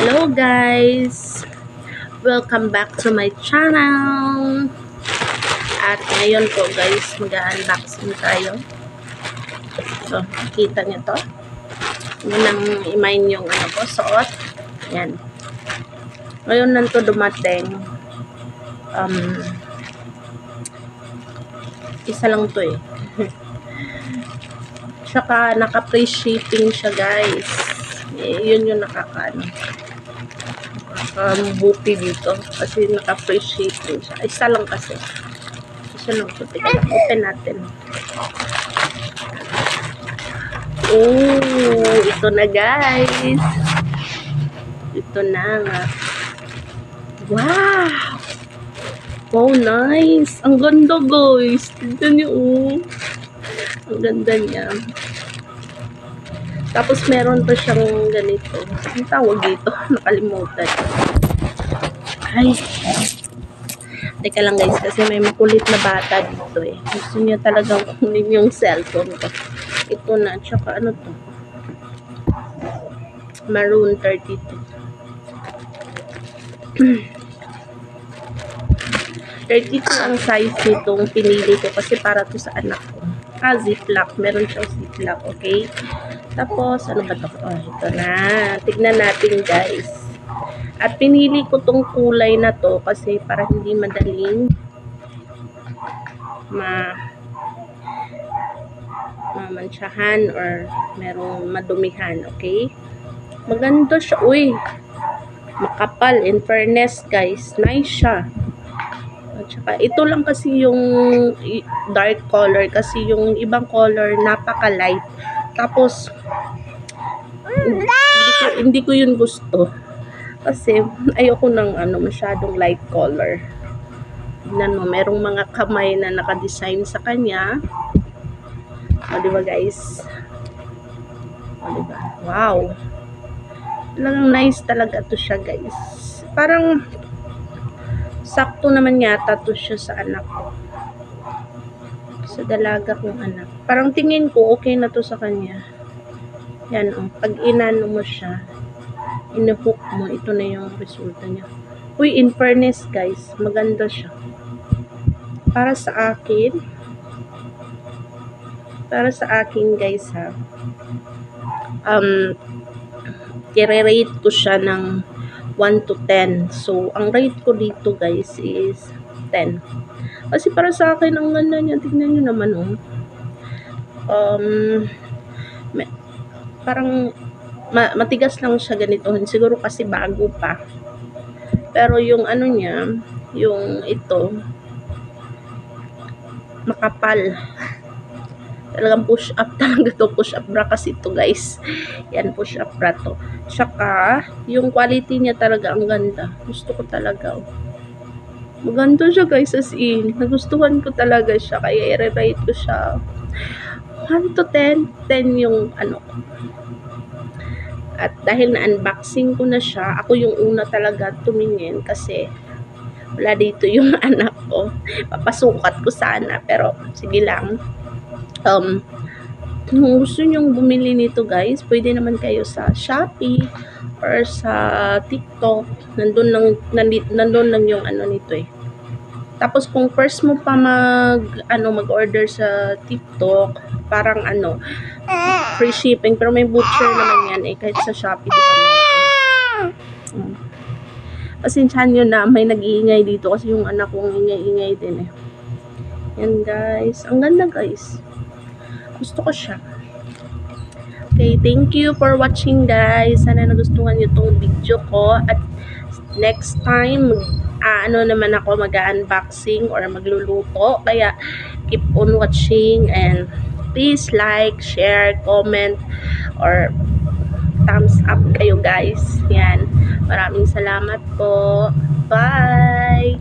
Hello guys! Welcome back to my channel! At ngayon po guys, mag-unboxing tayo. So, kita nyo to. Yun ang imain yung suot. Yan. Ngayon nanto dumating. Isa lang to eh. Tsaka naka-free shipping siya guys. Yun yung buti dito kasi naka-free shipping siya. Isa lang kasi. Isa lang ito. Teka lang, open natin. Oh, ito na guys. Ito na nga. Wow! Wow, nice! Ang ganda guys. Tignan niyo oh. Ang ganda niya. Tapos meron pa siyang ganito. Ang tawag dito, nakalimutan. Ay. Teka lang guys, kasi may makulit na bata dito eh. Gusto niya talagang kunin yung cellphone ko. Ito na, tsaka ano to? Maroon 32. 32 ang size nitong pinili ko kasi para to sa anak ko. Ziplock. Meron siyang ziplock, okay? Tapos, ano ba ito? Oh, ito na. Tignan natin, guys. At pinili ko tong kulay na to kasi para hindi madaling mamantsahan or merong madumihan, okay? Maganda siya. Uy! Makapal. In fairness, guys. Nice siya. Tsaka, ito lang kasi yung dark color kasi yung ibang color napaka-light. Tapos, hindi ko yun gusto. Kasi, ayoko ng masyadong light color. Tignan mo, merong mga kamay na naka-design sa kanya. O, diba guys? O, diba? Wow! Talagang nice talaga to siya guys. Parang, sakto naman yata to siya sa anak ko. Sa dalaga kong anak. Parang tingin ko okay na to sa kanya. Yan o. Pag inano mo siya, inuhook mo, ito na yung resulta niya. Uy, in fairness guys, maganda siya. Para sa akin guys ha, i-rate ko siya ng 1 to 10. So, ang rate ko dito guys is 10. Kasi para sa akin, ang ganda niya. Tignan nyo naman oh. Parang matigas lang siya ganito. Siguro kasi bago pa. Pero yung niya, yung ito, makapal. Talagang push up talaga to. Push up bra kasi ito guys. Yan, push up bra to. Tsaka, yung quality niya talaga ang ganda. Gusto ko talaga. Oh. Maganda siya guys as in. Nagustuhan ko talaga siya. Kaya i-rate ko siya 1 to 10. 10 yung At dahil na-unboxing ko na siya, ako yung una talaga tumingin kasi wala dito yung anak ko. Papasukat ko sana. Pero, sige lang. Kung gusto nyong bumili nito guys, pwede naman kayo sa Shopee or sa TikTok. Nandun lang yung nito eh. Tapos kung first mo pa mag-order sa TikTok, parang free shipping, pero may butcher naman yan eh, kahit sa Shopee di ba meron. Pasensyahan nyo na, may nag-iingay dito kasi yung anak kong ingay-ingay din eh. Yan guys, ang ganda guys. Gusto ko siya. Okay, thank you for watching guys. Sana nagustuhan niyo tong video ko. At next time, naman ako mag-unboxing or magluluto. Kaya, keep on watching and please like, share, comment, or thumbs up kayo guys. Yan. Maraming salamat po. Bye!